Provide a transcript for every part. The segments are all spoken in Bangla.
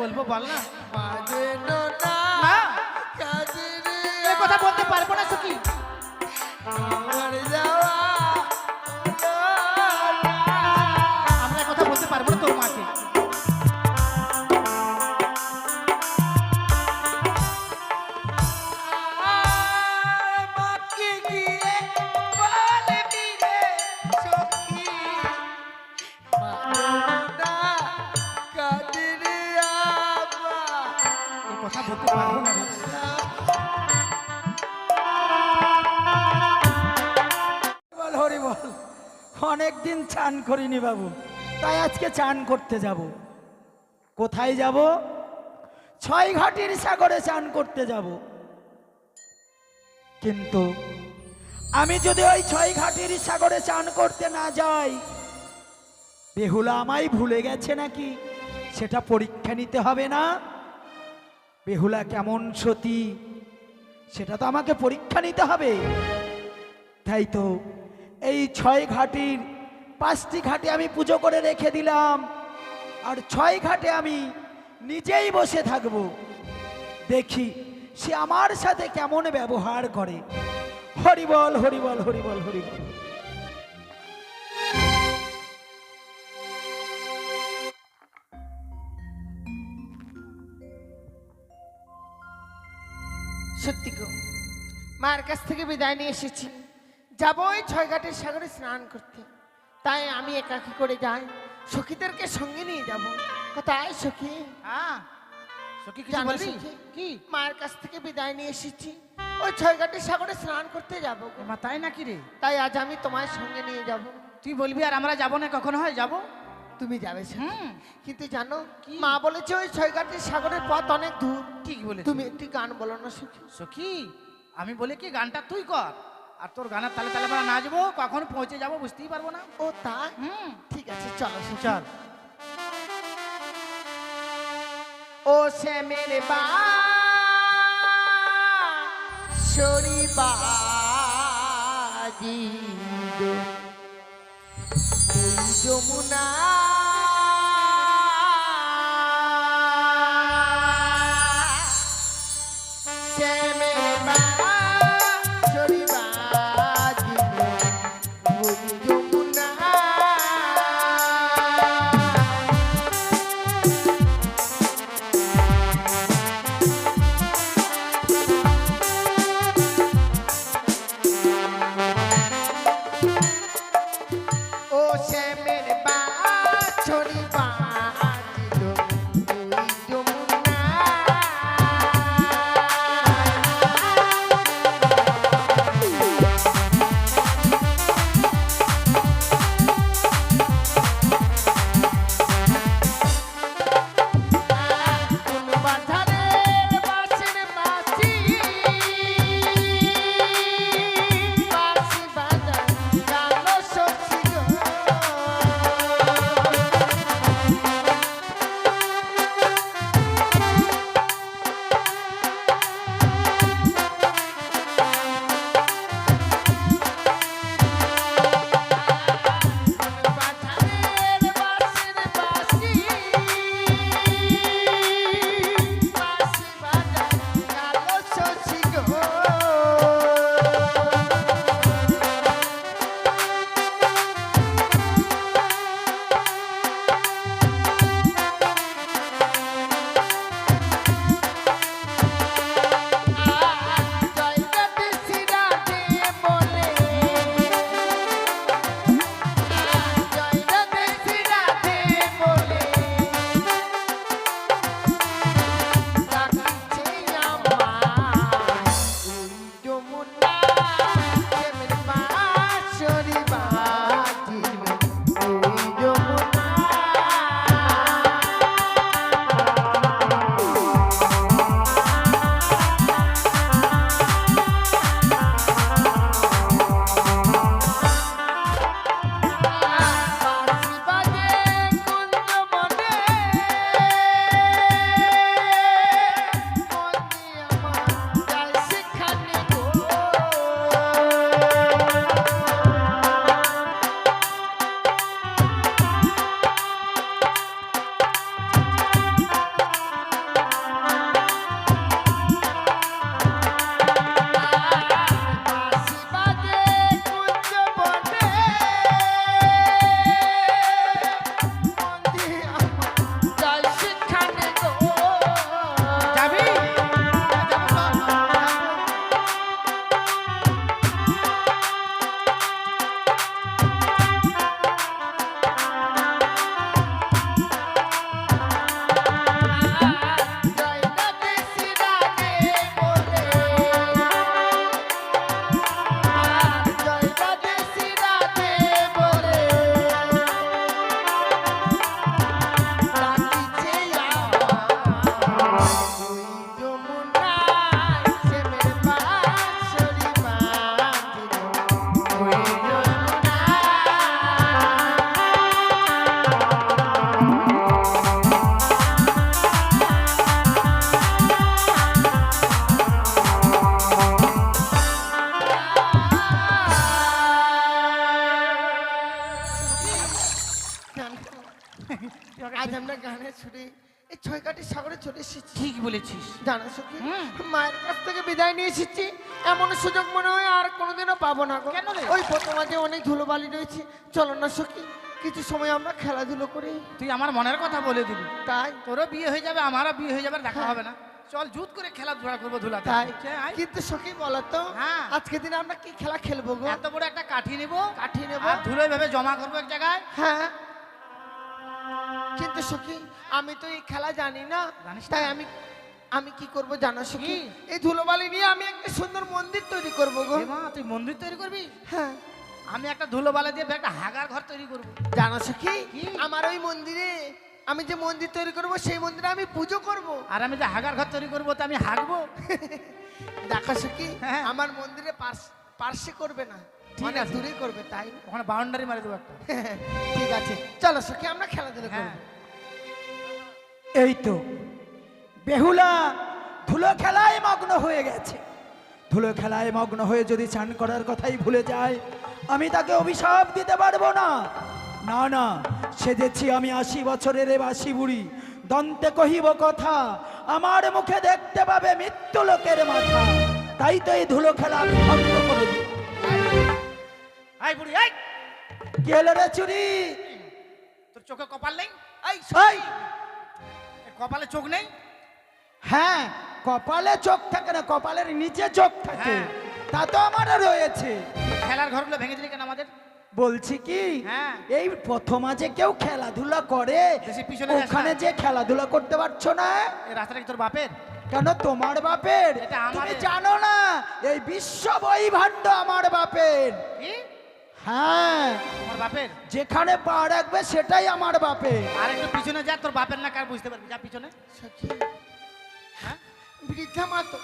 বলবো বল না। বাজেনো না কাজের এই কথা বলতে পারবো না সখী। আমার যাওয়া আমরা কথা বলতে পারবো না তোর মাকে। মাকে গিয়ে বলবি রে সখী বাজেনো না কাজের এই কথা বলতে পারবো না রে। বল হরি বল। অনেকদিন চান করিনি বাবু, তাই আজকে চান করতে যাব। কোথায় যাব? ছয় ঘাটির সাগরে চান করতে যাব। কিন্তু আমি যদি ওই ছয় ঘাটির সাগরে চান করতে না যাই, বেহুলা আমায় ভুলে গেছে নাকি সেটা পরীক্ষা নিতে হবে না? বেহুলা কেমন সতী সেটা তো আমাকে পরীক্ষা নিতে হবে। তাই তো এই ছয় ঘাটির 5টি ঘাটে আমি পুজো করে রেখে দিলাম, আর 6 ঘাটে আমি নিজেই বসে থাকব। দেখি সে আমার সাথে কেমন ব্যবহার করে। হরি বল হরি বল হরি বল হরি বল। সত্যি গো, মায়ের কাছ থেকে বিদায় নিয়ে এসেছি, যাবো ওই ছয়ঘাটের সাগরে স্নান করতে। তাই আমি একাকি করে যাই, সখীদেরকে সঙ্গে নিয়ে যাব। কোথায় সখী? হ্যাঁ সখী কিছু জানো বলবি? সখী? কি? মায়ের কাছ থেকে বিদায় নিয়ে এসেছি, ওই ছয়ঘাটের সাগরে স্নান করতে যাবো গো। মা তাই নাকি রে? তাই আজ আমি তোমার সঙ্গে নিয়ে যাব। তুই বলবি আর আমরা যাবো না? কখনো হয় যাবো। তুমি যাবে সখী। হুম। কিন্তু জানো মা বলেছে ওই ছয়ঘাটের সাগরের পথ অনেক দূর। ঠিক বলে তুমি একটি গান বলো না সখী। সখী আমি বলে কি গানটা তুই কর, আর তোর গানের তালে তালে আমরা নাচবো, কখন পৌঁছে যাবো বুঝতেই পারবো না। ও তা হুম। ঠিক আছে, চলো সখী। চল। ও সে মেরে বা শরী বাজি দো ওই যমুনা সে মেরে বা শরী বাজি দো ওই যমুনা ও সে মেরে বাস ছয়ঘাটের সাগরে চলে এসেছি। ঠিক বলেছিস। জানো সখী, হুম। মায়ের কাছ থেকে বিদায় নিয়ে এসেছি, এমন সুযোগ মনে হয় আর কোনোদিনও পাবো না গো। কেন রে? ওই প্রথম মাঝে অনেক ধুলোবালি রয়েছে, চলো না সখী কিছু সময় আমরা খেলাধুলো করি। তুই আমার মনের কথা বলে দিবি। তাই তোরও বিয়ে হয়ে যাবে, আমারও বিয়ে হয়ে যাবে, আর দেখা হবে না। চল জুত করে খেলাধুলা করবো ধুলাতে। তাই আয়। কিন্তু সখী বলো তো, হ্যাঁ। আজকে দিনে আমরা কি খেলা খেলবো গো? এত বড় একটা কাঠি নিব, কাঠি নেব। আর ধুলোয় ভেবে জমা করবো এক জায়গায়। হ্যাঁ, কিন্তু সখী আমি তো এই খেলা জানি না, জানিস না? তাই আমি কি করব জানো সখী? কি? এই ধুলোবালি নিয়ে আমি একটা সুন্দর মন্দির তৈরি করব গো। এ মা, তুই মন্দির তৈরি করবি? হ্যাঁ, আমি একটা ধুলো বালা দিয়ে একটা হাগার ঘর তৈরি করবো। জানো সখী কি? আমার ওই মন্দিরে, আমি যে মন্দির তৈরি করব সেই মন্দিরে আমি পুজো করব। আর আমি যে হাগার ঘর তৈরি করবো, তো আমি হাগবো। দেখো সখী, হ্যাঁ। আমার মন্দিরে পার্শ্বে করবে না, ঠিক অনেক আছে। দূরেই করবে, তাই না? ওখানে বাউন্ডারি মারি দেবো একটা। ঠিক আছে, চলো সখী আমরা খেলাধুলা হ্যাঁ। করব। এই তো বেহুলা ধুলো খেলায় মগ্ন হয়ে গেছে। ধুলো খেলায় মগ্ন হয়ে যদি চান করার কথাই ভুলে যায়, আমি তাকে অভিশাপ দিতে পারবো না। না না, সেজেছি আমি 80 বছরের বাসি বুড়ি, দন্তে কহিব কথা, আমার মুখে দেখতে পাবে মৃত্যু লোকের মাথা। তাই তো এই ধুলো খেলা আমি ভঙ্গ করে দিই। আই বুড়ি, আই। কি হলো রে চুরি? তোর চোখে কপাল নেই? এই, এ কপালে চোখ নেই? হ্যাঁ, কপালে চোখ থাকে না, কপালের নিচে চোখ থাকে। হ্যাঁ। তা তো আমারও রয়েছে। খেলার ঘরগুলো ভেঙে দিলি কেন আমাদের? বলছি কি, হ্যাঁ। এই প্রথম যে কেউ খেলাধুলা করে, বেশি পিছনে যাস না। ওখানে যে খেলাধুলা করতে পারছো না, এই রাস্তাটা কি তোর বাপের? কেন তোমার বাপের? এটা আমাদের। তুমি জানো না এই বিশ্ব বৈভাণ্ড আমার বাপের। কি? হ্যাঁ, তোমার বাপের? যেখানে পা রাখবে সেটাই আমার বাপের। আর একটু পিছনে যা, তোর বাপের না কার বুঝতে পারবি। যা পিছনে। সখী, হ্যাঁ? বৃদ্ধা মা তো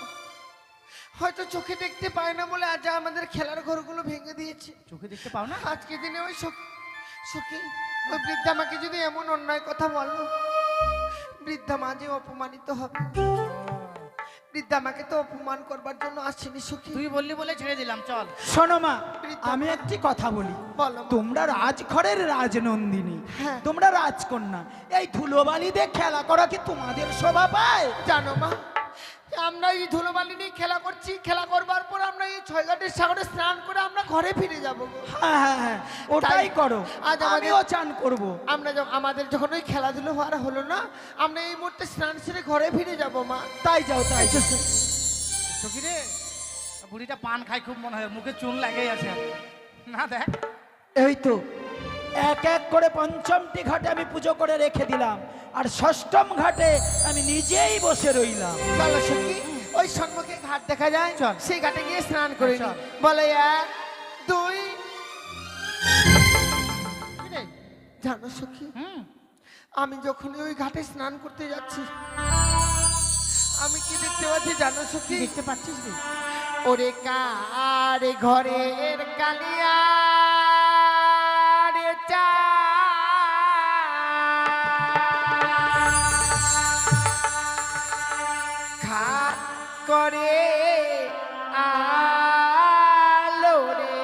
হয়তো চোখে দেখতে পায় না বলে আজ আমাদের খেলার ঘরগুলো ভেঙে দিয়েছে। চোখে দেখতে পাও না? আজকে দিনে ওই সখী, ওই বৃদ্ধা মাকে যদি এমন অন্যায় কথা বলো, বৃদ্ধা মা যে অপমানিত হবে। বৃদ্ধা মাকে তো অপমান করবার জন্য আসেনি সখী। তুই বললি বলে ছেড়ে দিলাম, চল। শোনো মা, আমি একটি কথা বলি। বলো মা। তোমরা রাজঘরের রাজনন্দিনী, হ্যাঁ। তোমরা রাজকন্যা, এই ধুলোবালি দিয়ে খেলা করা কি তোমাদের শোভা পায়? জানো মা, আমরা এই ধুলোবালি নিয়ে খেলা করছি, খেলা করবার পর আমরা এই ছয়ঘাটের সাগরে স্নান করে আমরা ঘরে ফিরে যাবো গো। হ্যাঁ হ্যাঁ হ্যাঁ, ওটাই তাই করো। আজ আমাদের- আমিও চান করবো। আমাদের যখন ওই খেলাধুলো হওয়ার হলো না, আমরা এই মুহূর্তে স্নান সেরে ঘরে ফিরে যাবো মা। তাই যাও, তাই যাও। সখী রে, বুড়িটা পান খাই খুব মনে হয়, মুখে চুন লাগেই আছে। না দেখ, এই তো এক এক করে পঞ্চমটি ঘাটে আমি পুজো করে রেখে দিলাম, আর ষষ্ঠম ঘাটে আমি নিজেই বসে রইলাম। চলো সখী, ওই সম্মুখে ঘাট দেখা যায়, চল। সেই ঘাটে গিয়ে স্নান করে নি। চল। বলে 1 2। কি রে? জানো সখী, হুম। আমি যখন ওই ঘাটে স্নান করতে যাচ্ছি, আমি কি দেখতে পাচ্ছি জানো কি সখী? দেখতে পাচ্ছিস রে? ওরে কার ঘরের কালিয়া রে চা, খাট করে আলো রে,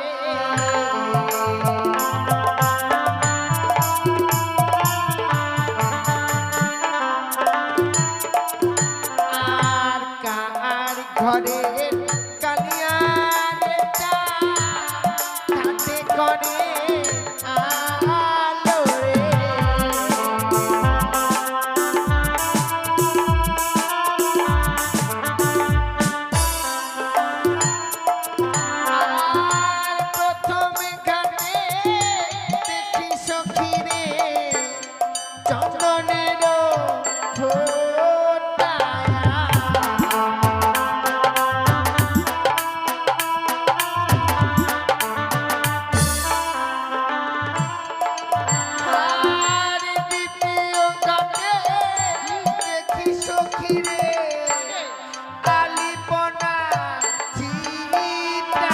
আর কার ঘরের কালিয়া রে চা, খাটে করে আলো রে। আর প্রথম ঘাটে দেখি সখী রে, চন্দনের ফোঁটা। আর দ্বিতীয় ঘাটে দেখি সখী রে, আলিপনা চিতা।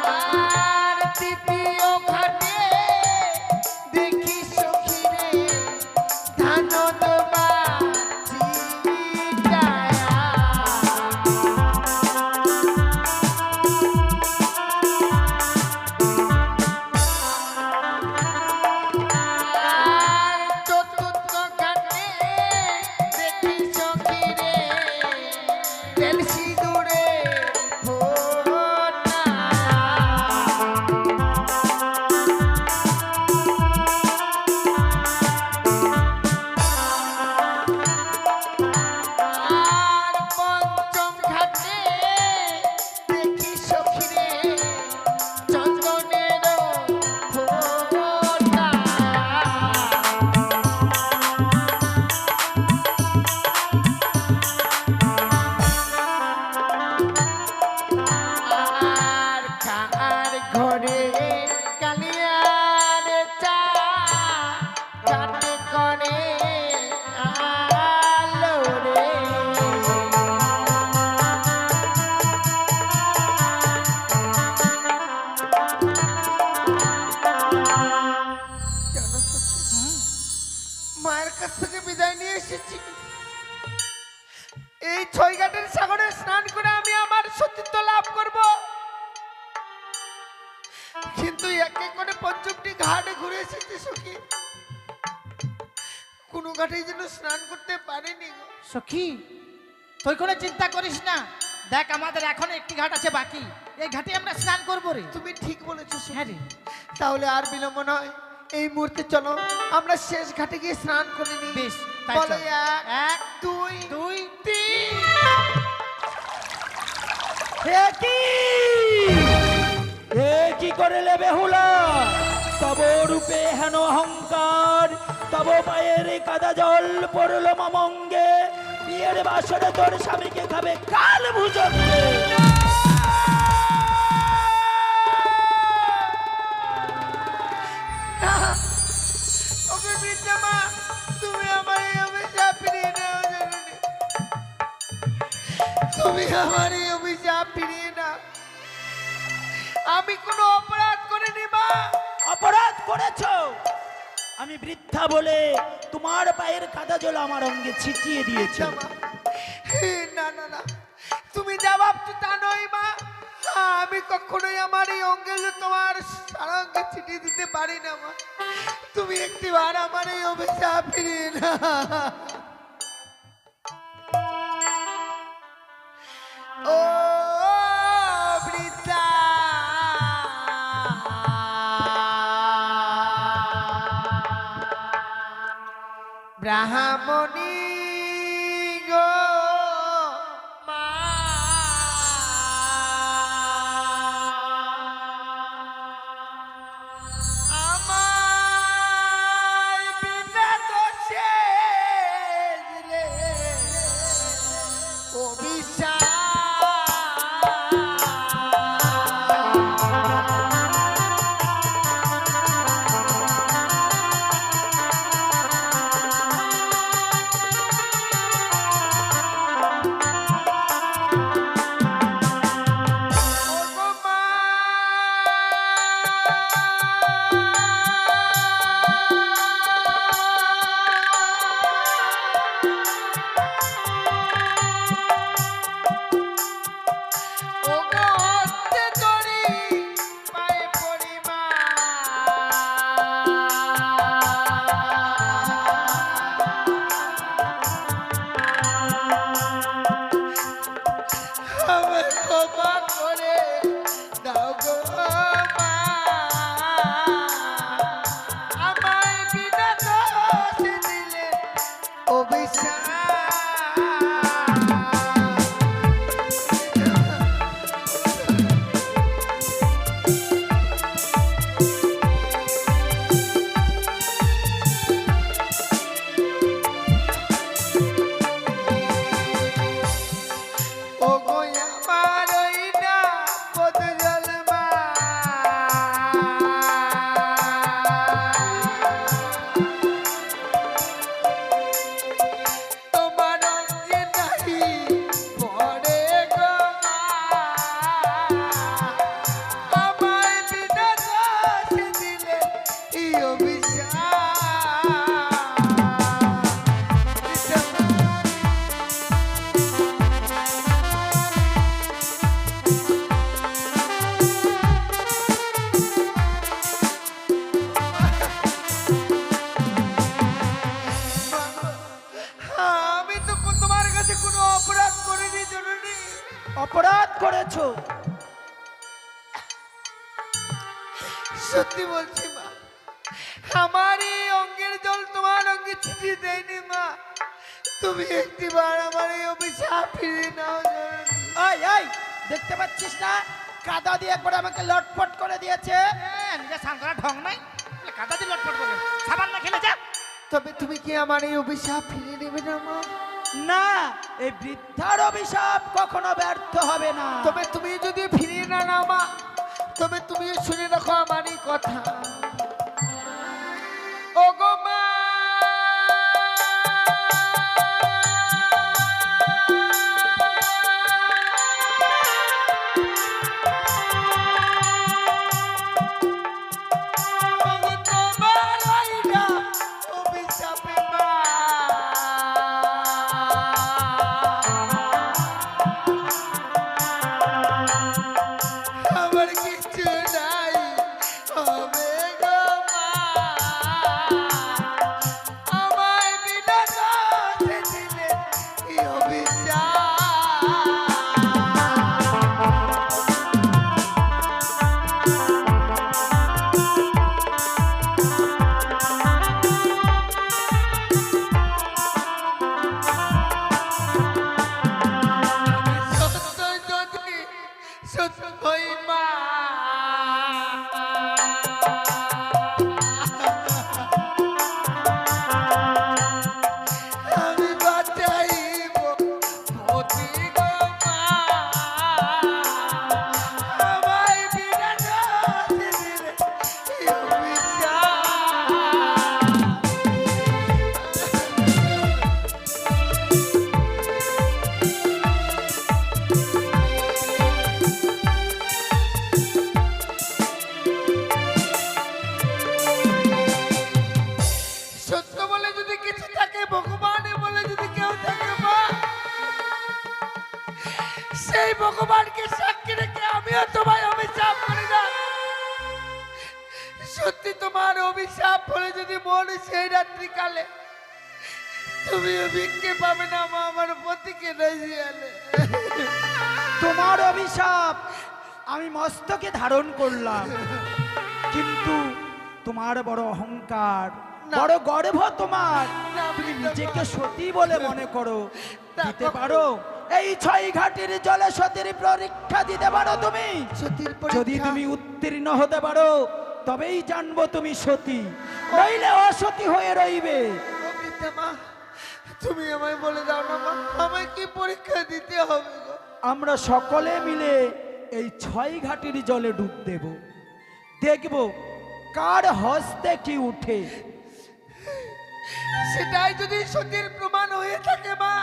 আর তৃতীয় ঘাটে দেখি সখী রে, ধান দোবা চিতা। কিন্তু একে করে পঞ্চমটি ঘাটে ঘুরে এসেছি সখী, কোনো ঘাটে যেন স্নান করতে পারিনি গো। সখী তুই কোনো চিন্তা করিস না, দেখ আমাদের এখনো একটি ঘাট আছে বাকি, এই ঘাটে আমরা স্নান করবো রে। তুমি ঠিক বলেছো সখী। হ্যাঁ রে, তাহলে আর বিলম্ব নয়, এই মুহূর্তে চলো আমরা শেষ ঘাটে গিয়ে স্নান করে নিই। বেশ, তাই বলো চল। এক দুই দুই তিন। এ কি এ কি করলে বেহুলা? তব রূপে হেন অহংকার, তব পায়ের কাদা জল পড়লো মামঙ্গে, বিয়ের বাসরে তোর স্বামীকে খাবে কাল ভুজঙ্গে। ওকে বৃদ্ধা মা, তুমি আমার এই অভিশাপ ফিরিয়ে নাও জননী। তুমি আমার এই অভিশাপ ফিরিয়ে নাও। আমি কোনো অপরাধ করিনি মা। অপরাধ করেছো? আমি বৃদ্ধা বলে তোমার পায়ের কাদা জল আমার অঙ্গে ছিটিয়ে দিয়েছো। মা, না না না, তুমি যা ভাবছো তা নয় মা। আমি কখনোই আমার এই অঙ্গে তোমার সারাঙ্গে ছিটিয়ে দিতে পারি না মা। তুমি একটিবার আমার এই অভিশাপ ফিরিয়ে না। ও বৃদ্ধা, ব্রাহ্মণী গো মা, আমায় বিনা দোষে দিলে অভিশাপ। ওগো মা, ওগো হস্তে ধরি পায়ে পড়ি মা। আমায় ক্ষমা করে দাও গো মা। আমায় বিনা দোষে দিলে অভিশাপ। ওগো আমার ওই না বদল মা। তোমার অঙ্গে নাহি পড়ে গো মা। আমায় বিনা দোষে দিলে এই অভিশাপ। আমি তো তোমার কাছে কোনো অপরাধ করিনি জননী। অপরাধ করেছো? সত্যি বলছি মা, আমার এই অঙ্গের জল তোমার অঙ্গে ছিটিয়ে দেয়নি মা। তুমি একটিবার আমার এই অভিশাপ ফিরিয়ে নাও জননী। এই এই দেখতে পাচ্ছিস না, কাদা দিয়ে একবার আমাকে লটপট করে দিয়েছে। হ্যাঁ, নিজে স্নান করার ঢং নাই, কাদা দিয়ে লটপট করবে, সাবান না খেলে যা। তবে তুমি কি আমার এই অভিশাপ ফিরিয়ে নেবে না মা? না, এই বৃদ্ধার অভিশাপ কখনো ব্যর্থ হবে না। তবে তুমি যদি ফিরিয়ে না নাও মা, তবে তুমি শুনে রাখো আমার এই কথা। ওগো মা, ওগো তোমার ওই না অভিশাপে মা। আমার কিছু নাই আমি বাঁচাইব পতি গো মা, আমায় বিনা দোষে দিলে অভিশাপ। সত্য বলে যদি কিছু থাকে, ভগবানে বলে যদি কেউ থাকে মা, সেই ভগবানকে সাক্ষী রেখে আমিও তোমায় অভিশাপ করি না। সত্যি তোমার অভিশাপ বলে যদি মনে সেই রাত্রিকালে তুমিও ভিক্ষে পাবে না মা, আমার পতিকে রাজিয়ালে। তোমার অভিশাপ আমি মস্তকে ধারণ করলাম, কিন্তু তোমার বড় অহংকার, না। বড় গর্ব তোমার। না, তুমি বৃদ্ধা নিজেকে মা। সতী বলে মনে করো, না, দিতে কখনো। পারো এই 6 ঘাটের জলে সতীর পরীক্ষা দিতে পারো তুমি? সতীর যদি পরীক্ষা। তুমি উত্তীর্ণ হতে পারো তবেই জানবো তুমি সতী, নইলে অসতী হয়ে রইবে। ও বৃদ্ধা মা, তুমি আমায় বলে দাও না মা, আমায় কি পরীক্ষা দিতে হবে গো? আমরা সকলে মিলে এই 6 ঘাটের জলে ডুব দেব, দেখব কার হস্তে কি উঠে। সেটাই যদি সত্যির প্রমাণ হয়ে থাকে মা,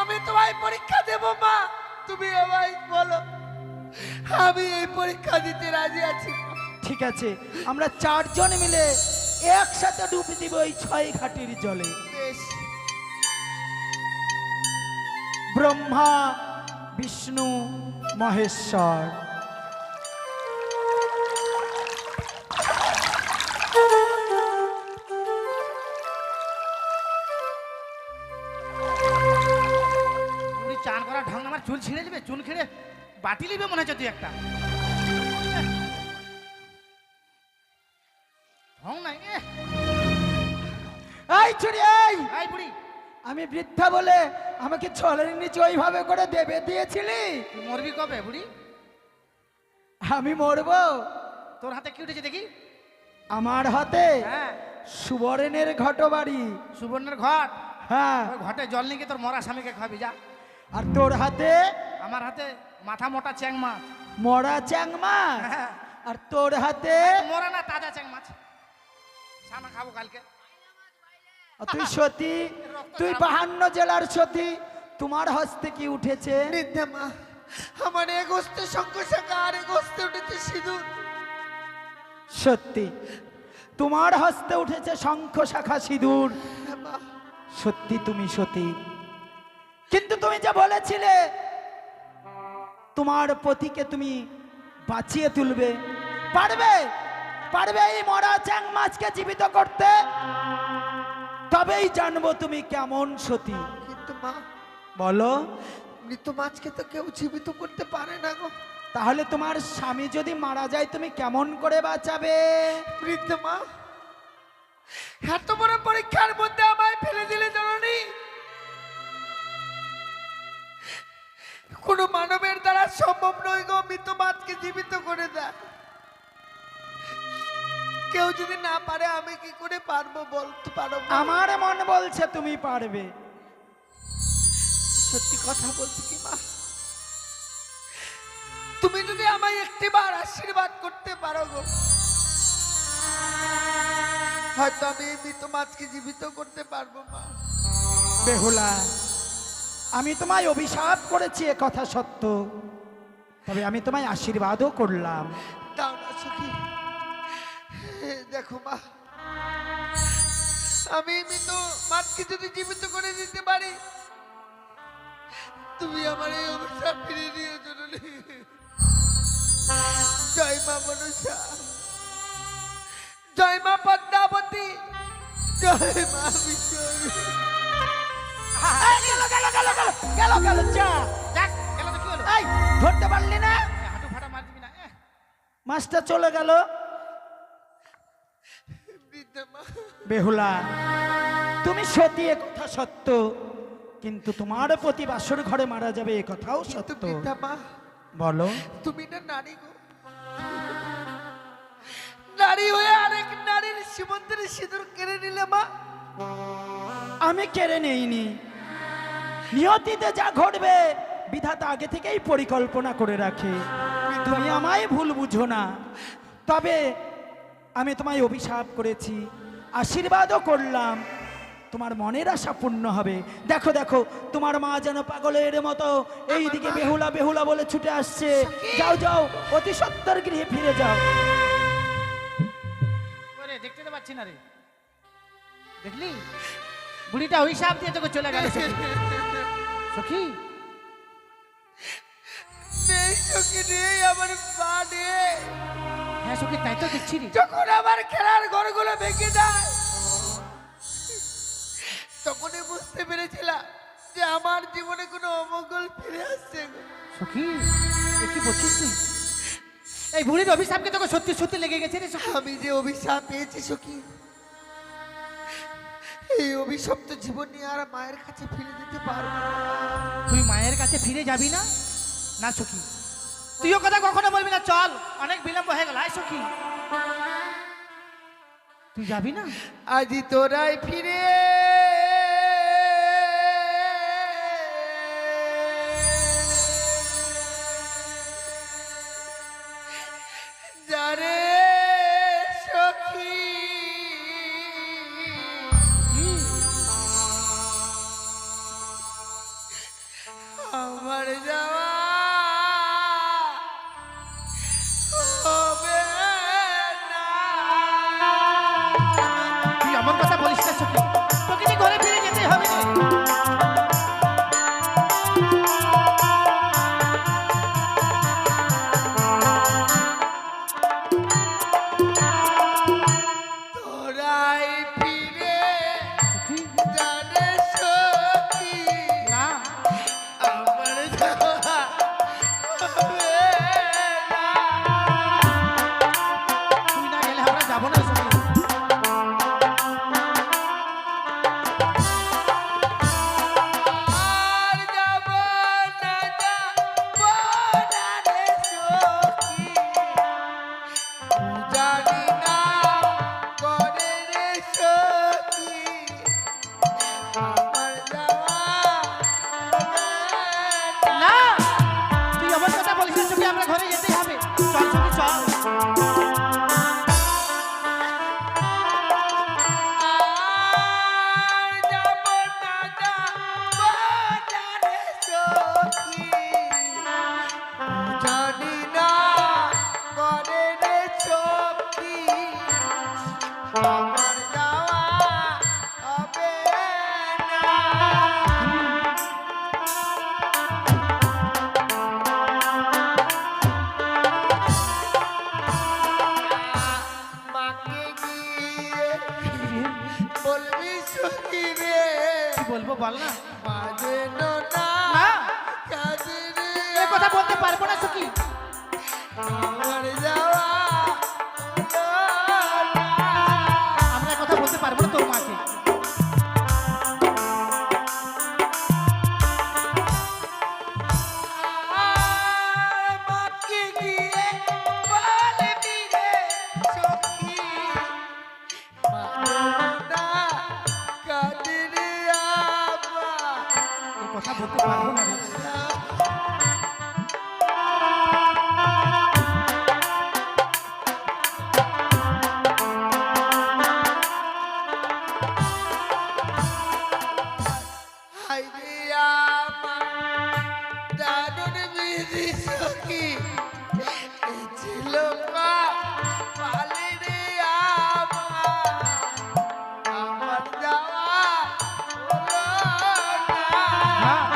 আমি তোমায় পরীক্ষা দেব মা। তুমি আমায় বলো, আমি এই পরীক্ষা দিতে রাজি আছি মা। ঠিক আছে, আমরা 4 জন মিলে একসাথে ডুব দিব এই 6 ঘাটের জলে। বেশ। ব্রহ্মা, বিষ্ণু, মহেশ্বর। বুড়ি চান করার ঢং আমার চুল ছিঁড়ে যাবে, চুন ছিঁড়ে বাটি লিবে মনে হচ্ছে তুই একটা। ঢং নাই এই ছুরি, এই এই বুড়ি, আমি বৃদ্ধা বলে আমাকে ছলের নিচে ওইভাবে করে দেবে দিয়েছিলি? তুই মরবি কবে বুড়ি? আমি মরবো? তোর হাতে কি উঠেছে দেখি? আমার হাতে হ্যাঁ, সুবর্ণের ঘটবাড়ি। সুবর্ণের ঘট। হ্যাঁ, ওই ঘটে জল নিয়ে গিয়ে তোর মরা স্বামীকে খাবি যা। আর তোর হাতে আমার হাতে মাথা মোটা চ্যাং মাছ। মরা চ্যাং মাছ, হ্যাঁ, আর তোর হাতে মরা না তাজা চ্যাং মাছ। সামনে খাবো কালকে। আর তুই সতী, তুই 52 জেলার সতী, তোমার হস্তে কি উঠেছে? বৃদ্ধা মা, আমার এক হস্তে শঙ্খ শাখা, আর এক হস্তে উঠেছে সিঁদুর। সত্যি তোমার হস্তে উঠেছে শঙ্খ শাখা সিঁদুর, হ্যাঁ মা। সত্যি তুমি সতী। কিন্তু তুমি যে বলেছিলে তোমার পতিকে তুমি বাঁচিয়ে তুলবে, পারবে? পারবে এই মরা চ্যাং মাছকে জীবিত করতে? তবেই জানবো তুমি কেমন সতী। কিন্তু মা, বলো। মৃত মাছকে তো কেউ জীবিত করতে পারে না গো। তাহলে তোমার স্বামী যদি মারা যায় তুমি কেমন করে বাঁচাবে? বৃদ্ধ মা, এত বড় পরীক্ষার মধ্যে আমায় ফেলে দিলে জননী। কোনো মানবের দ্বারা সম্ভব নয় গো মৃত মাছকে জীবিত করে দেয়। কেউ যদি না পারে আমি কি করে পারবো বলতে পারো মা? আমার মন বলছে তুমি পারবে। সত্যি কথা বলছি কি মা, তুমি যদি আমায় একটিবার আশীর্বাদ করতে পারো গো, হয়তো আমি এই মৃত মাছকে জীবিত করতে পারবো মা। বেহুলা, আমি তোমায় অভিশাপ করেছি এ কথা সত্য, তবে আমি তোমায় আশীর্বাদও করলাম। দাও না সখী, দেখো মা, আমি মৃত মাছকে যদি জীবিত করে দিতে পারি, তুমি আমার এই অভিশাপ ফিরিয়ে দিও জননী। জয় মা মনসা, জয় মা পদ্মাবতী, জয় মা বিশ্বরী। গেল গেল গেল গেল গেল গেল, যা যাক, গেল তো কি হলো? এই ধরতে পারলি না? হাঁটু ফাটা মার দিবি না। মাছটা চলে গেল। বৃদ্ধা মা, বেহুলা, তুমি সতী এ কথা সত্য, কিন্তু তোমার প্রতি বাসর ঘরে মারা যাবে এ কথাও কিন্তু সত্য। বৃদ্ধা মা, বলো। তুমি না নারী গো, নারী হয়ে আরেক নারীর সীমন্তের সিঁদুর কেড়ে নিলে মা। আমি কেড়ে নেইনি, নিয়তিতে যা ঘটবে বিধাতা আগে থেকেই পরিকল্পনা করে রাখে। তুমি আমায় ভুল বুঝো না। তবে আমি তোমায় অভিশাপ করেছি, আশীর্বাদও করলাম, তোমার মনের আশা পূর্ণ হবে। দেখো দেখো, তোমার মা যেন পাগলের মতো এইদিকে বেহুলা বেহুলা বলে ছুটে আসছে। যাও যাও, অতি সত্বর গৃহে ফিরে যাও। ওরে দেখতে তো পাচ্ছি না রে, দেখলি বুড়িটা অভিশাপ দিয়ে তোকে চলে গেল। সখী নেই সখী নেই, আমার মা নেই। হ্যাঁ সখী, তাই তো দেখছি রে। যখন আমার খেলার ঘরগুলো ভেঙে যায় তখনই বুঝতে পেরেছিলাম যে আমার জীবনে কোনো অমঙ্গল ফিরে আসছে গো। সখী এ কি বলছিস তুই? এই বুড়ির অভিশাপকে তোকে সত্যি সত্যি লেগে গেছে রে সখী। আমি যে অভিশাপ পেয়েছি সখী, এই অভিশপ্ত জীবন নিয়ে আর মায়ের কাছে ফিরে দিতে পারবো না। তুই মায়ের কাছে ফিরে যাবি না? না সখী, তুইও কথা কখনো বলবি না। চল, অনেক বিলম্ব হয়ে গেল। আয় সখী, তুই যাবি না? আজি তোরাই ফিরে যারে সখী, আমার যাওয়া হবে না। তুই এমন কথা বলিস না সখী, তোকে যে ঘরে ফিরে যেতে হবে রে। তোরাই ফিরে সখী, যারে সখী, না আমার যাওয়া হবে না। তুই না গেলে আমরা যাবো না সখী। আর যাব না, যাব না রে সখী, জানি না করে রে সখী, আমার যাওয়া হবে না। না, তুই এমন কথা বলিস না সখী, আমরা ঘরে যেতেই হবে। চল সখী চল। আর যাব না, যাব না রে সখী, জানি না করে রে সখী, আমার যাওয়া হবে না। মাকে গিয়ে বলবি সখী রে, কি বলবো বল না। মা যেন না না, কাঁদে রে, এ কথা বলতে পারবো না সখী। আমার যাওয়া হলো না। আমরা এ কথা বলতে পারবো না তোর মাকে। মাকে গিয়ে বলবি রে সখী, মা যেন না কাঁদে রে আমার। এ কথা বলতে পারবো না রে। হায়রে আমার দারুণ বিধি সখী, এই ছিল পালে রে আমার যাওয়া হলো না। হ্যাঁ,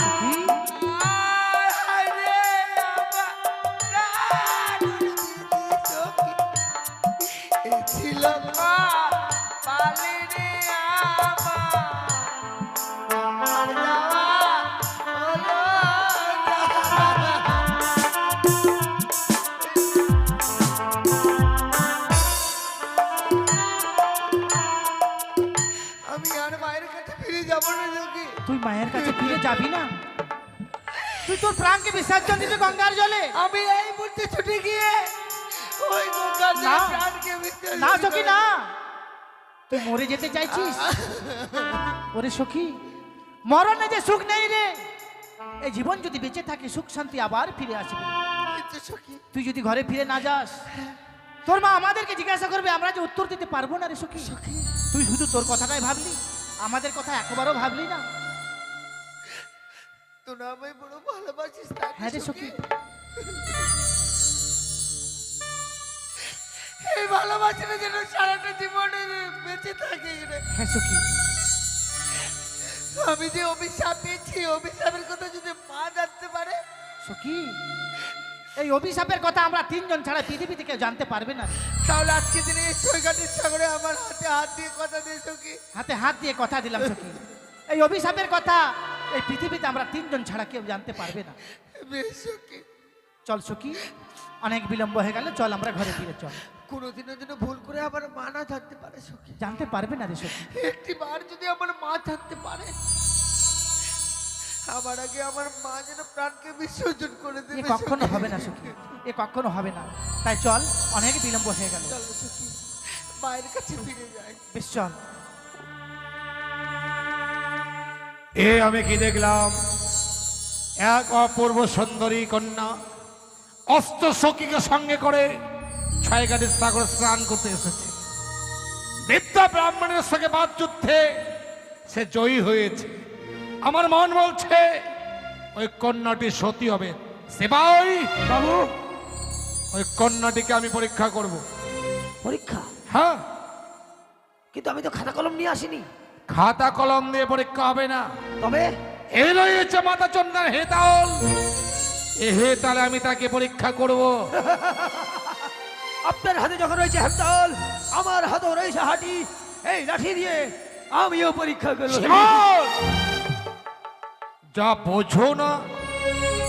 সখী, হায়রে আমার দারুণ বিধি সখী, এই ছিল পালে রে আমার যাবো না সখী। তুই মায়ের কাছে ফিরে যাবি না? তুই তোর প্রাণকে বিসর্জন দিবি গঙ্গার জলে? আমি এই মুহূর্তে ছুটে গিয়ে ওই গঙ্গার না। জলে প্রাণকে বিসর্জন না দিব সখী না, তুই মরে যেতে চাইছিস? ওরে সখী, মরণে যে সুখ নেই রে। এই জীবন যদি বেঁচে থাকে সুখ শান্তি আবার ফিরে আসবে। কিন্তু সখী, তুই যদি ঘরে ফিরে না যাস, তোর মা আমাদেরকে জিজ্ঞাসা করবে, আমরা যে উত্তর দিতে পারবো না রে সখী। সখী, তুই শুধু তোর কথাটাই ভাবলি, আমাদের কথা একবারও ভাবলি না। তোরা আমায় বড় ভালোবাসিস তাই না হ্যাঁ রে সখী? সখী, এই ভালোবাসাটা যেন সারাটা জীবনে বেঁচে থাকে রে। হ্যাঁ সখী। আমি যে অভিশাপ পেয়েছি, অভিশাপের কথা যদি মা জানতে পারে, সখী, এই অভিশাপের কথা আমরা তিনজন ছাড়া পৃথিবী থেকে জানতে পারবে না। তাহলে আজকে দিনে এই ছয়ঘাটের সাগরে আমার হাতে হাত দিয়ে কথা দিয়ে সখী। হাতে হাত দিয়ে কথা দিলাম সখী, এই অভিশাপের কথা এই পৃথিবীতে আমরা তিনজন ছাড়া কেউ জানতে পারবে না। বেশ সখী, চল সখী, অনেক বিলম্ব হয়ে গেল, চল আমরা ঘরে ফিরে চল। কোনোদিনও যেন ভুল করে আমার মা না জানতে পারে সখী। জানতে পারবে না রে সখী। একটি বার যদি আমার মা জানতে পারে, আমার আগে আমার মা যেন প্রাণকে বিসর্জন করে এ দেবে কখনো সখী। হবে না সখী, এ কখনো হবে না। তাই চল, অনেক বিলম্ব হয়ে গেল, চলো সখী, মায়ের কাছে ফিরে যাই। বেশ চল। এ আমি কি দেখলাম, এক অপূর্ব সুন্দরী কন্যা অস্ত সখীকে সঙ্গে করে ছয়ঘাটের সাগরে স্নান করতে এসেছে। বিদ্যা ব্রাহ্মণের সঙ্গে বাদ যুদ্ধে সে জয়ী হয়েছে। আমার মন বলছে ওই কন্যাটি সতী হবে। সেবাই বাবু, ওই কন্যাটিকে আমি পরীক্ষা করব। পরীক্ষা? হ্যাঁ, কিন্তু আমি তো খাতা কলম নিয়ে আসিনি। খাতা কলম দিয়ে পরীক্ষা হবে না। তবে এই রয়েছে মাতা চন্দ্রার হেতাল, এ হেতালে আমি তাকে পরীক্ষা করব। আপনার হাতে যখন রয়েছে হেমতাল, আমার হাতেও রয়েছে হাঁটি, এই লাঠি দিয়ে আমিও পরীক্ষা করবো। শিবল! যা বোঝো না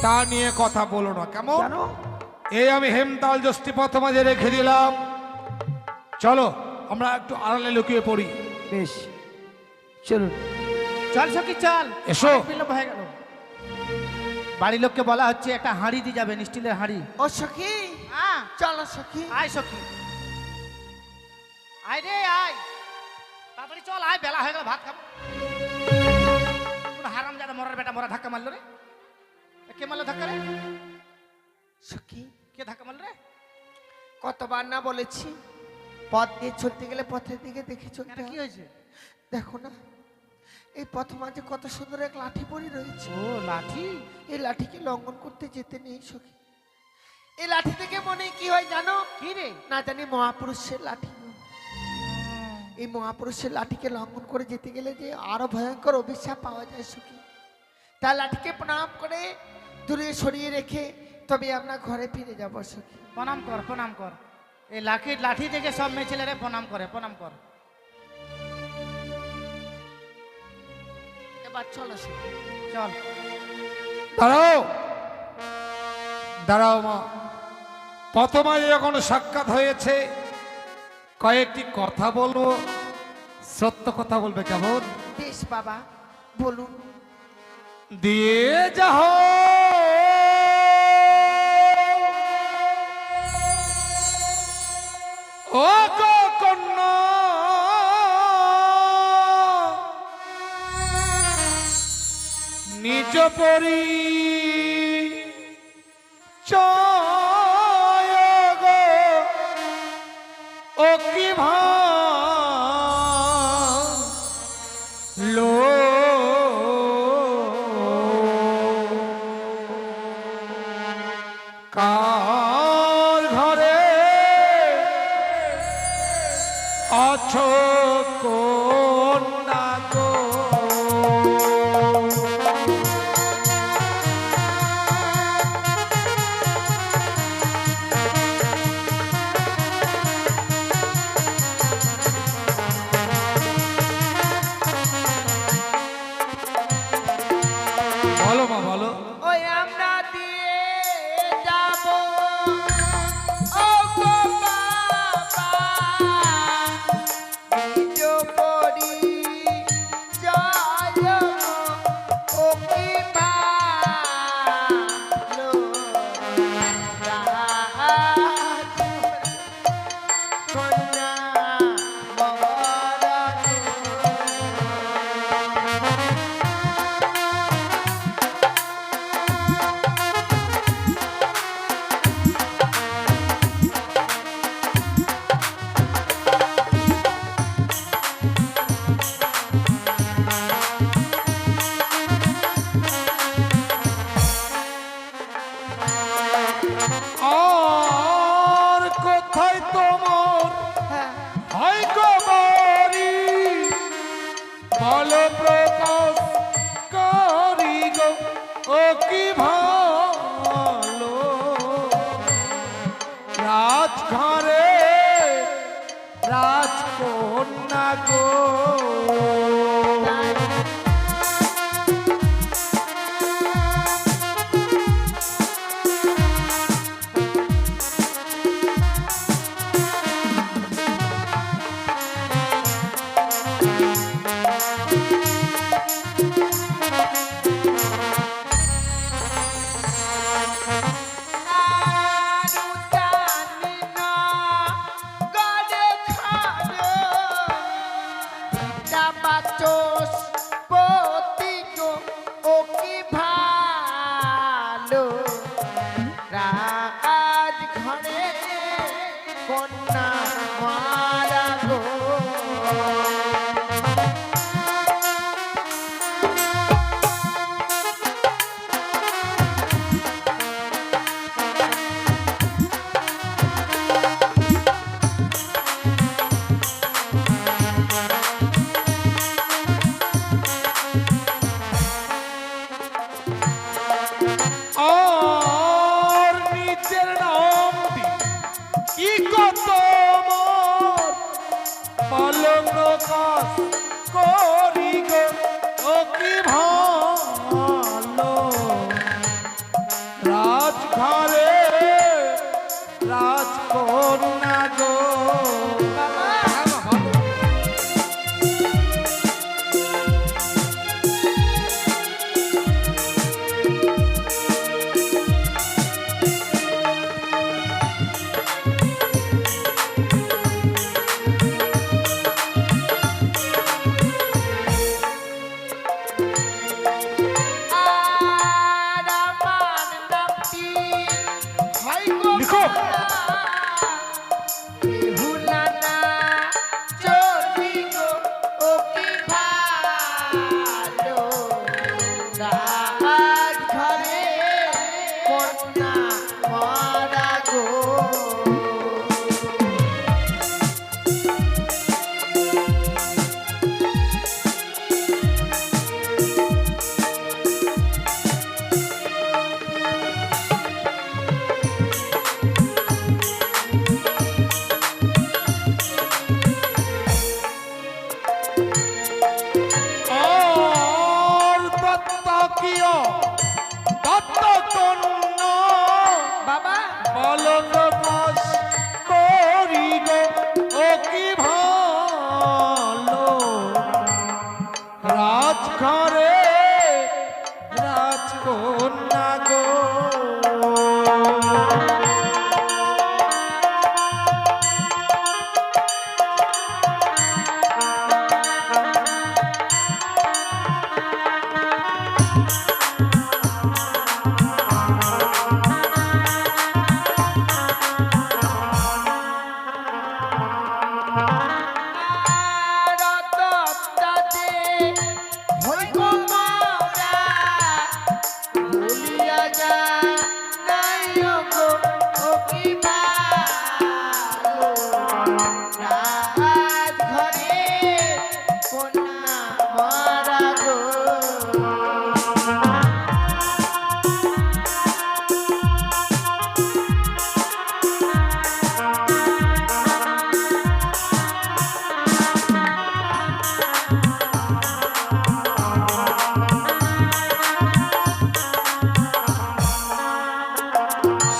তা নিয়ে কথা বলো না, কেমন? জানো, এই আমি হেমতাল যষ্টি পথ মাঝে রেখে দিলাম। চলো আমরা একটু আড়ালে লুকিয়ে পড়ি। বেশ, চলুন। চল সখী চল, এসো। অনেক বিলম্ব হয়ে গেল। বাড়ির লোককে বলা হচ্ছে একটা হাঁড়ি দিয়ে যাবেন, স্টিলের হাঁড়ি। ও সখী, হ্যাঁ, চলো সখী। আয় সখী, আয় রে আয়, তাড়াতাড়ি চল, আয়, বেলা হয়ে গেল, ভাত খাবো। কোন হারাম জাদা মরার বেটা মরা ধাক্কা মারলো রে। এ কে মারলো ধাক্কা রে? সখী, কে ধাক্কা মারলো রে? কতবার না বলেছি, পথ দিয়ে চলতে গেলে পথের দিকে দেখে চলতে কেন, কি হয়। হয়েছে? দেখো না, এই পথ মাঝে কত সুন্দর এক লাঠি পড়ে রয়েছে। ও লাঠি, এই লাঠিকে লঙ্ঘন করতে যেতে নেই সখী। এই লাঠি থেকে মনে কি হয় জানো? কি রে? না জানি মহাপুরুষের লাঠি। এই মহাপুরুষের লাঠিকে লঙ্ঘন করে যেতে গেলে যে আরো ভয়ঙ্কর অভিশাপ পাওয়া যায় সখী। তার লাঠিকে প্রণাম করে দূরে সরিয়ে রেখে তবে আমরা ঘরে ফিরে যাব সখী। প্রণাম কর, প্রণাম কর। এই লাঠি থেকে সব মেয়ে ছেলেরা প্রণাম করে, প্রণাম কর। এবার চলো সখী। চল। দাঁড়াও, দাঁড়াও মা। প্রথমে যখন সাক্ষাৎ হয়েছে কয়েকটি কথা বলবো, সত্য কথা বলবে, কেমন? বেশ বাবা, বলুন। দিয়ে যাহ ও গো কন্যা, নিজ পরি চয় গো ও কি ভালো কার ঘরে আছো কন্যা গো।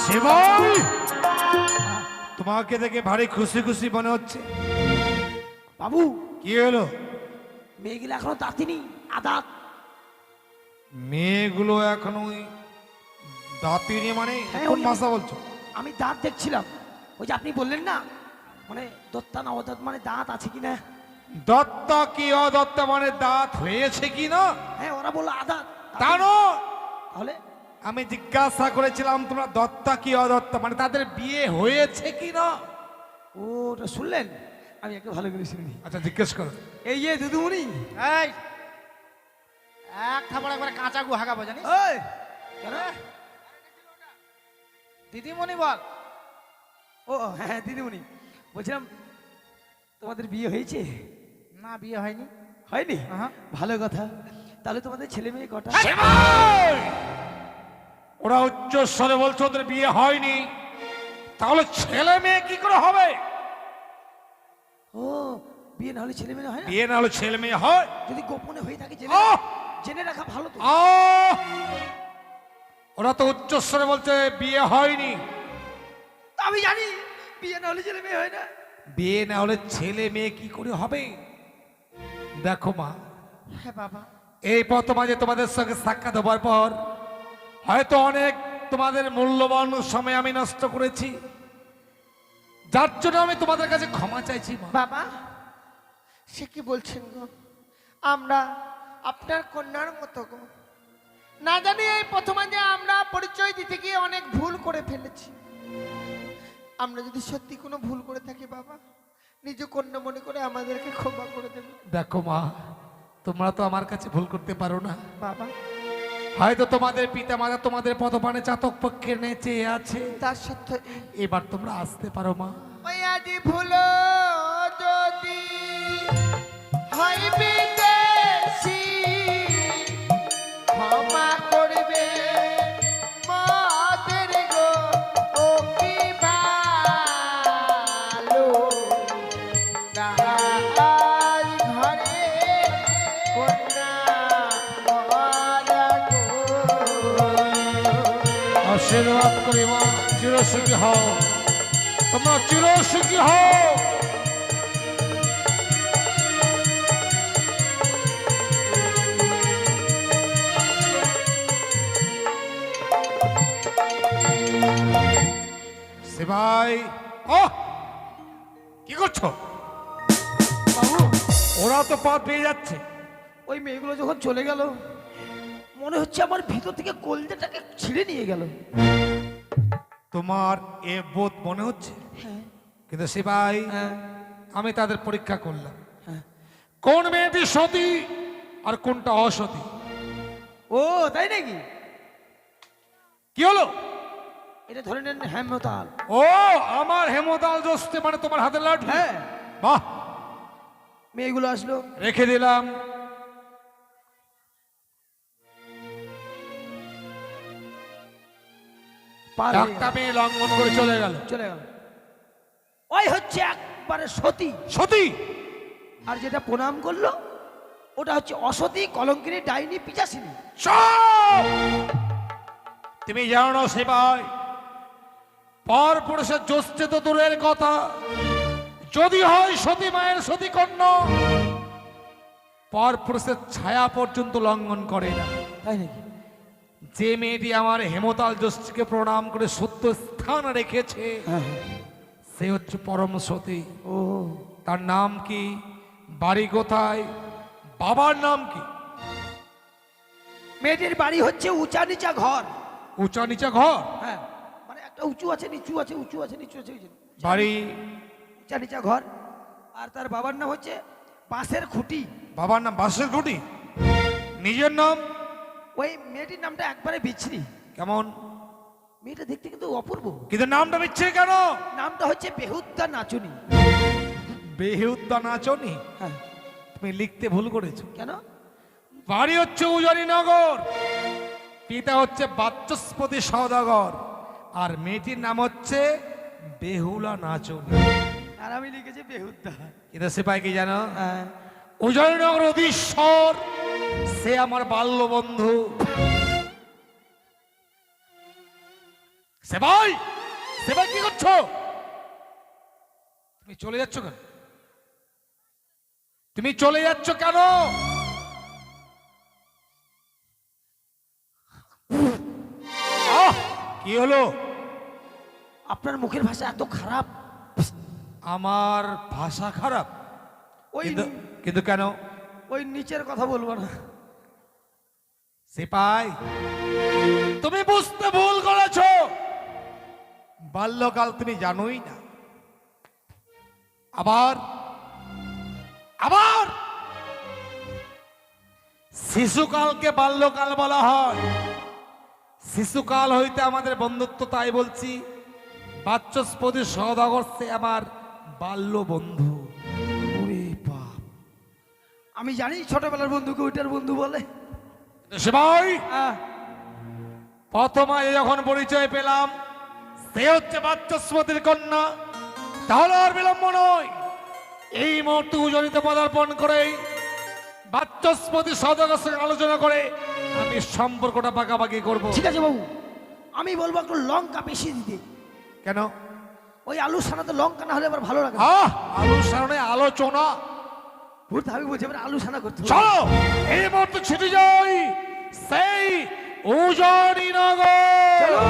শিবাই, তোমাকে দেখে ভারী খুশি খুশি মনে হচ্ছে। বাবু, কি হলো? মেয়েগুলো এখনো দাঁতিনি, আদাত। মেয়েগুলো এখনো দাঁতিনি মানে হ্যাঁ, কোন ওই- ভাষা বলছো? আমি দাঁত দেখছিলাম, ওই যে আপনি বললেন না, মানে দত্তা না অদাত, মানে দাঁত আছে কিনা। দত্তা কি অদত্তা মানে দাঁত হয়েছে কি না? হ্যাঁ, ওরা বললো আদাত। তা নয়, তাহলে আমি জিজ্ঞাসা করেছিলাম তোমরা দত্তা কি অদত্তা মানে তাদের বিয়ে হয়েছে কি না? ও, ওটা শুনলেন? আমি একটু ভালো করে শুনি। আচ্ছা জিজ্ঞেস করো। এই যে দুদুমণি, এই এক থাপড় একবারে কাঁচা গু হাগাবো জানিস? ওই কেন? দিদিমণি বল। ও হ্যাঁ দিদিমণি, বলছিলাম তোমাদের বিয়ে হয়েছে? না, বিয়ে হয়নি। হয়নি? আহা। ভালো কথা। তাহলে তোমাদের ছেলে মেয়ে কটা? শিবাই! ওরা উচ্চ স্বরে বলছো ওদের বিয়ে হয়নি, তাহলে ছেলে মেয়ে কি করে হবে? ও, বিয়ে না হলে ছেলে মেয়ে হয় না? বিয়ে না হলে ছেলে মেয়ে হয়? যদি গোপনে হয়ে থাকে আহ! জেনে রাখা ভালো তো। আহ! ওরা তো উচ্চ স্বরে বলছে বিয়ে হয়নি। আমি জানি বিয়ে না হলে ছেলে মেয়ে হয় না। বিয়ে না হলে ছেলে মেয়ে কি করে হবে? দেখো মা, হ্যাঁ বাবা, এই প্রথমে তোমাদের সঙ্গে সাক্ষাৎ হবার পর হয়তো অনেক তোমাদের মূল্যবান সময় আমি নষ্ট করেছি, যার জন্য আমি তোমাদের কাছে ক্ষমা চাইছি মা। বাবা সে কি বলছেন গো? আমরা আপনার কন্যার মতো গো। না জানি এই প্রথমে যে আমরা পরিচয় দিতে গিয়ে অনেক ভুল করে ফেলেছি। আমরা যদি সত্যি কোনো ভুল করে থাকি বাবা, নিজ কন্যা মনে করে আমাদেরকে ক্ষমা করে দেবে দেখো মা, তোমরা তো আমার কাছে ভুল করতে পারো না। বাবা। হয়তো তোমাদের পিতা মাতা তোমাদের পদপানে চাতক পক্ষে নেচে আছে, তার সত্য এবার তোমরা আসতে পারো মা। ওই আজি ভুলো যদি হয় বিদেশি, ক্ষমা করবে মাদের গো। ও কি ভালো রাজ ঘরে কন্যা মরা গো। আশীর্বাদ করি মা, চিরসুখী হও, তোমরা চিরসুখী হও। শিবাই, ও কি করছো? বাবু, ওরা তো পথ পেয়ে যাচ্ছে। ওই মেয়েগুলো যখন চলে গেল, মনে হচ্ছে আমার ভিতর থেকে কলজেটাকে ছিঁড়ে নিয়ে গেল। তোমার এ বোধ মনে হচ্ছে, হ্যাঁ কিন্তু শিবাই হ্যাঁ আমি তাদের পরীক্ষা করলাম, হ্যাঁ। কোন মেয়েটি সতী আর কোনটা অসতী। ও তাই নাকি? কি হলো? এটা ধরে নেন হেমতাল। ও, আমার হেমতাল জস্তে মানে তোমার হাতের লাঠি। হ্যাঁ, বাহ, মেয়েগুলো আসলো। রেখে দিলাম। পার হয়ে একটা গেল, মেয়ে লঙ্ঘন করে চলে গেল। চলে গেল। ওই হচ্ছে একবারে সতী, সতী? আর যেটা প্রণাম করলো ওটা হচ্ছে অসতী, কলঙ্কিনী, ডাইনি, পিচাসিনী। চুপ! তুমি জানো না শিবাই, পর পুরুষের জস্তে তো দূরের কথা, যদি হয় সতী মায়ের সতী কন্যা, পর পুরুষের ছায়া পর্যন্ত লঙ্ঘন করে না। তাই নাকি? যে মেয়েটি আমার হেমতাল জস্তিকে প্রণাম করে সত্য স্থান রেখেছে, হ্যাঁ। সে হচ্ছে পরম সতী। ও, তার নাম কি, বাড়ি কোথায়, বাবার নাম কি? মেয়েটির বাড়ি হচ্ছে উঁচা নিচা ঘর। উঁচা নিচা ঘর, হ্যাঁ, মানে একটা উঁচু আছে নিচু আছে, উঁচু আছে নিচু আছে, ওই যে বাড়ি উঁচা নিচা ঘর। আর তার বাবার নাম হচ্ছে বাঁশের খুঁটি। বাবার নাম বাসের ঘুটি, নিজের নাম ওই মেয়েটির নামটা একবারে বিচ্ছিরি। কেমন? মেয়েটা দেখতে কিন্তু অপূর্ব। কিন্তু নামটা বিচ্ছে কেন? নামটা হচ্ছে বেহুদ্দা নাচুনি। বেহুদ্দা নাচনি? হ্যাঁ। তুমি লিখতে ভুল করেছো। কেন? বাড়ি হচ্ছে উজানিনগর, পিতা হচ্ছে বাচস্পতি সওদাগর, আর মেয়েটির নাম হচ্ছে বেহুলা নাচনি। আর আমি লিখেছি বেহুদ্দা। কিন্তু সিপাই কি জানো? হ্যাঁ। উজানিনগর অধীশ্বর, সে আমার বাল্য বন্ধু। সেবাই, সেবাই কি করছো? তুমি চলে যাচ্ছ কেন? তুমি চলে যাচ্ছ কেন? আহ, কি হলো? আপনার মুখের ভাষা এত খারাপ। আমার ভাষা খারাপ? ওই কিন্তু কেন? ওই নিচের কথা বলবো না। সিপাই, তুমি বুঝতে ভুল করেছ। বাল্যকাল তুমি জানোই না। আবার আবার শিশুকালকে বাল্যকাল বলা হয়। শিশুকাল হইতে আমাদের বন্ধুত্ব, তাই বলছি বাচস্পতি সওদাগর সে আমার বাল্য বন্ধু। ওরে বাপ, আমি জানি ছোটবেলার বন্ধুকে ওইটার বন্ধু বলে। সেবাই, আহ, প্রথমে যখন পরিচয় পেলাম সে হচ্ছে বাচস্পতির কন্যা, তাহলে আর বিলম্ব নয়, এই মুহূর্তে উজনিতে পদার্পণ করে বাচস্পতি সওদাগরের সঙ্গে আলোচনা করে আমি সম্পর্কটা পাকাপাকি করব। ঠিক আছে বাবু, আমি বলবো একটু লঙ্কা বেশি দিতে। কেন? ওই আলু সানাতে লঙ্কা না হলে আবার ভালো লাগে না। আলোর সামনে আলোচনা। ভূত আমি বলছি এবার আলু সানা করতে হবে। চলো এই মুহূর্তে ছুটে যাই সেই উজনিনগর। চলো।